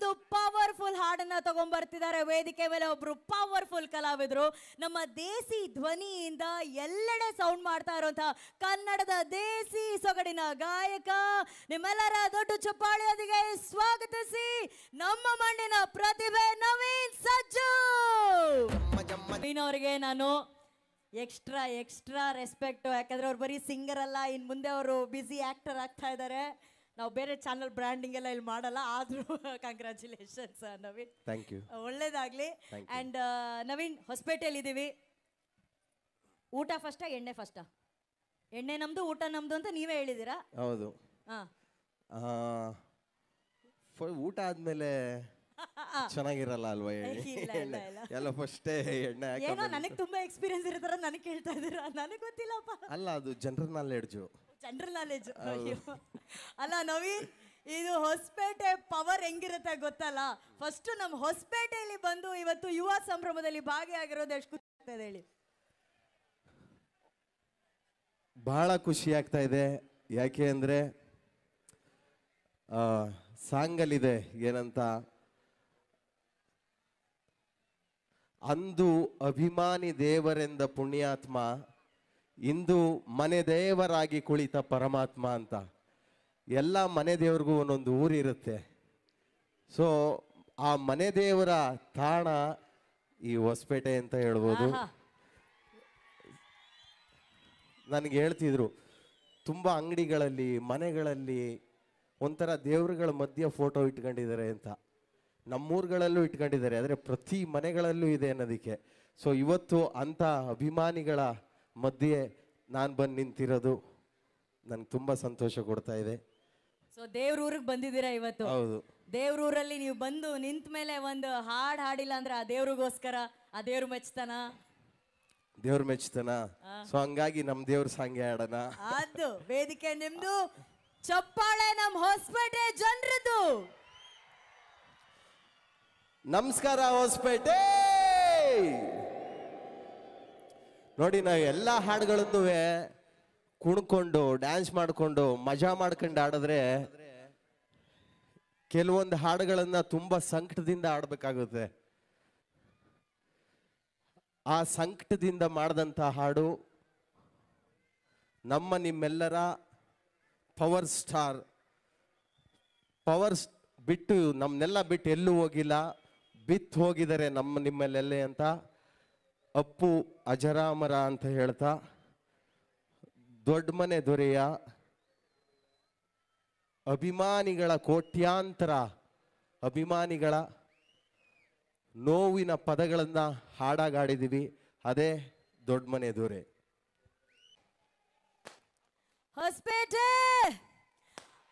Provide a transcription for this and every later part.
ಒಂದು ಪವರ್ಫುಲ್ ಹಾಡನ್ನ ತಗೊಂಡ್ಬರ್ತಿದ್ದಾರೆ ವೇದಿಕೆ ಮೇಲೆ. ಒಬ್ರು ಪವರ್ಫುಲ್ ಕಲಾವಿದರು, ನಮ್ಮ ದೇಸಿ ಧ್ವನಿಯಿಂದ ಎಲ್ಲೆಡೆ ಸೌಂಡ್ ಮಾಡ್ತಾ ಇರುವಂತಹ ಕನ್ನಡದ ದೇಸಿ ಸೊಗಡಿನ ಗಾಯಕ, ನಿಮ್ಮೆಲ್ಲರ ದೊಡ್ಡ ಚಪ್ಪಾಳೆಯೊಂದಿಗೆ ಸ್ವಾಗತಿಸಿ ನಮ್ಮ ಮಣ್ಣಿನ ಪ್ರತಿಭೆ ನವೀನ್ ಸಜ್ಜು. ನವೀನ್ ಅವರಿಗೆ ನಾನು ಎಕ್ಸ್ಟ್ರಾ ರೆಸ್ಪೆಕ್ಟ್, ಯಾಕಂದ್ರೆ ಅವ್ರು ಬರೀ ಸಿಂಗರ್ ಅಲ್ಲ, ಇನ್ನು ಮುಂದೆ ಅವರು ಬ್ಯುಸಿ ಆಕ್ಟರ್ ಆಗ್ತಾ ಇದ್ದಾರೆ. ನಾವು ಬೇರೆ ಚಾನಲ್ ಬ್ರ್ಯಾಂಡಿಂಗ್ ಎಲ್ಲ ಇಲ್ಲಿ ಮಾಡಲ್ಲ, ಆದ್ರೂ ಕಂಗ್ರ್ಯಾಚುಲೇಷನ್ಸ್ ನವೀನ್, ಥ್ಯಾಂಕ್ ಯು, ಒಳ್ಳೇದಾಗ್ಲಿ. ಅಂಡ್ ನವೀನ್, ಹೊಸಪೇಟೆಯಲ್ಲಿ ಇದ್ದೀವಿ. ಊಟ ಫಸ್ಟಾ ಎಣ್ಣೆ ಫಸ್ಟಾ? ಎಣ್ಣೆ ನಮ್ದು ಊಟ ನಮ್ದು ಅಂತ ನೀವೇ ಹೇಳಿದ್ದೀರಾ? ಹೌದು. ಊಟ ಆದ್ಮೇಲೆ ಚೆನ್ನಾಗಿರಲ್ಲ ಅಲ್ವಾ? ಎಲ್ಲ ಫಸ್ಟೇ ಎಣ್ಣೆ ಏನೋ ನನಗೆ ತುಂಬಾ ಎಕ್ಸ್ಪೀರಿಯನ್ಸ್ ಇರೋ ತರ ನನಗೆ ಕೇಳ್ತಾ ಇದ್ದೀರಾ, ನನಗೆ ಗೊತ್ತಿಲ್ಲಪ್ಪ. ಅಲ್ಲ, ಅದು ಜನರಲ್ ನಾಲೆಡ್ಜು. ಜನರಲ್ ನಾಲೆಜ್ ಅಲ್ಲ ನವೀನ್, ಇದು ಹೊಸಪೇಟೆ ಪವರ್ ಹೆಂಗಿರುತ್ತೆ ಗೊತ್ತಲ್ಲ. ಫಸ್ಟ್ ನಮ್ಮ ಹೊಸಪೇಟೆಯಲ್ಲಿ ಬಂದು ಇವತ್ತು ಯುವ ಸಂಭ್ರಮದಲ್ಲಿ ಭಾಗಿಯಾಗಿರೋದು ಎಷ್ಟು ಖುಷಿ ಆಗ್ತದೆ ಹೇಳಿ. ಬಹಳ ಖುಷಿ ಆಗ್ತಾ ಇದೆ. ಯಾಕೆ ಅಂದರೆ ಸಾಂಗಲ್ಲಿದೆ ಏನಂತ, ಅಂದು ಅಭಿಮಾನಿ ದೇವರೆಂದ ಪುಣ್ಯಾತ್ಮ, ಇಂದು ಮನೆ ದೇವರಾಗಿ ಕುಳಿತ ಪರಮಾತ್ಮ ಅಂತ. ಎಲ್ಲ ಮನೆ ದೇವ್ರಿಗೂ ಒಂದೊಂದು ಊರಿರುತ್ತೆ. ಸೊ ಆ ಮನೆ ದೇವರ ತಾಣ ಈ ಹೊಸಪೇಟೆ ಅಂತ ಹೇಳ್ಬೋದು. ನನಗೆ ಹೇಳ್ತಿದ್ರು, ತುಂಬ ಅಂಗಡಿಗಳಲ್ಲಿ ಮನೆಗಳಲ್ಲಿ ಒಂಥರ ದೇವ್ರುಗಳ ಮಧ್ಯೆ ಫೋಟೋ ಇಟ್ಕೊಂಡಿದ್ದಾರೆ ಅಂತ. ನಮ್ಮೂರುಗಳಲ್ಲೂ ಇಟ್ಕೊಂಡಿದ್ದಾರೆ, ಆದರೆ ಪ್ರತಿ ಮನೆಗಳಲ್ಲೂ ಇದೆ ಅನ್ನೋದಕ್ಕೆ. ಸೊ ಇವತ್ತು ಅಂಥ ಅಭಿಮಾನಿಗಳ ಮಧ್ಯೆ ನಾನು ಬಂದು ನಿಂತಿರೋದು ನನಗೆ ತುಂಬ ಸಂತೋಷ ಕೊಡ್ತಾ ಇದೆ. ಸೊ ದೇವ್ರ ಊರಿಗೆ ಬಂದಿದ್ದೀರಾ ಇವತ್ತು? ಹೌದು. ದೇವ್ರೂರಲ್ಲಿ ನೀವು ಬಂದು ನಿಂತ ಮೇಲೆ ಒಂದು ಹಾಡು ಹಾಡಿಲ್ಲ ಅಂದ್ರೆ ಆ ದೇವ್ರಿಗೋಸ್ಕರ ಆ ದೇವ್ರು ಮೆಚ್ತಾನ? ದೇವ್ರ ಮೆಚ್ತಾನ. ಸೊ ಹಂಗಾಗಿ ನಮ್ಮ ದೇವ್ರ ಸಾಂಗ್ ಹಾಡೋಣ. ಅದು ವೇದಿಕೆ ನಿಮ್ದು, ಚಪ್ಪಾಳೆ ನಮ್ಮ ಹೊಸಪೇಟೆ ಜನರದ್ದು. ನಮಸ್ಕಾರ ಹೊಸಪೇಟೆ. ನೋಡಿ, ನಾವು ಎಲ್ಲ ಹಾಡುಗಳನ್ನು ಕುಣ್ಕೊಂಡು ಡ್ಯಾನ್ಸ್ ಮಾಡಿಕೊಂಡು ಮಜಾ ಮಾಡ್ಕೊಂಡು ಆಡಿದ್ರೆ, ಕೆಲವೊಂದು ಹಾಡುಗಳನ್ನ ತುಂಬಾ ಸಂಕಟದಿಂದ ಆಡಬೇಕಾಗುತ್ತೆ. ಆ ಸಂಕಟದಿಂದ ಮಾಡಿದಂಥ ಹಾಡು ನಿಮ್ಮೆಲ್ಲರ ಪವರ್ ಸ್ಟಾರ್. ಬಿಟ್ಟು ನಮ್ಮನ್ನೆಲ್ಲ ಬಿಟ್ಟು ಎಲ್ಲೂ ಹೋಗಿಲ್ಲ, ಬಿತ್ತು ಹೋಗಿದ್ದಾರೆ ನಿಮ್ಮಲ್ಲೆಲ್ಲೇ ಅಂತ ಅಪ್ಪು ಅಜರಾಮರ ಅಂತ ಹೇಳ್ತಾ, ದೊಡ್ಡ ಮನೆ ದೊರೆಯ ಅಭಿಮಾನಿಗಳ ಕೋಟ್ಯಾಂತರ ಅಭಿಮಾನಿಗಳ ನೋವಿನ ಪದಗಳನ್ನು ಹಾಡಾಗಾಡಿದ್ದೀವಿ. ಅದೇ ದೊಡ್ಡ ಮನೆ ದೊರೆ. ಹೊಸಪೇಟೆ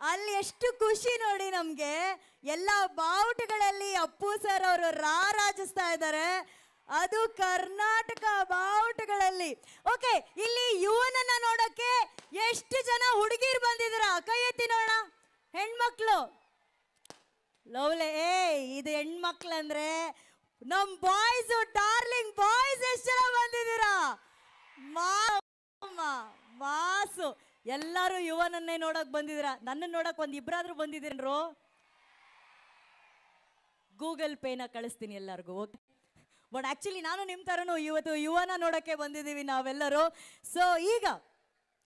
ಅಲ್ಲಿ ಎಷ್ಟು ಖುಷಿ ನೋಡಿ ನಮ್ಗೆ. ಎಲ್ಲ ಬಾವುಟಗಳಲ್ಲಿ ಅಪ್ಪು ಸರ್ ಅವರು ರಾರಾಜಿಸ್ತಾ ಇದ್ದಾರೆ, ಅದು ಕರ್ನಾಟಕ ಬಾವುಟಗಳಲ್ಲಿ. ಓಕೆ, ಇಲ್ಲಿ ಯುವನನ್ನ ನೋಡಕ್ಕೆ ಎಷ್ಟು ಜನ ಹುಡುಗಿರು ಬಂದಿದ್ದೀರಾ? ಕೈ ಎತ್ತಿ ನೋಡೋಣ. ಹೆಣ್ಮಕ್ಳು ಲವ್ಲೆ, ಇದು ಹೆಣ್ಮಕ್ಳಂದ್ರೆ ನಮ್ ಬಾಯ್ಸ್, ಡಾರ್ಲಿಂಗ್ ಬಾಯ್ಸ್ ಎಷ್ಟು ಜನ ಬಂದಿದ್ದೀರಾ? ಮಾಸು ಎಲ್ಲರೂ ಯುವನನ್ನೇ ನೋಡಕ್ ಬಂದಿದ್ದೀರಾ. ನನ್ನ ನೋಡಕ್ ಒಂದ್ ಇಬ್ರಾದ್ರೂ ಬಂದಿದ್ದೀರೇನ್ರು? ಗೂಗಲ್ ಪೇನ ಕಳಿಸ್ತೀನಿ ಎಲ್ಲರಿಗೂ. ಓಕೆ, ಬಟ್ ಆಕ್ಚುಲಿ ನಾನು ನಿಮ್ ತರನು ಇವತ್ತು ಯುವನ ನೋಡಕ್ಕೆ ಬಂದಿದ್ದೀವಿ ನಾವೆಲ್ಲರೂ. ಸೊ ಈಗ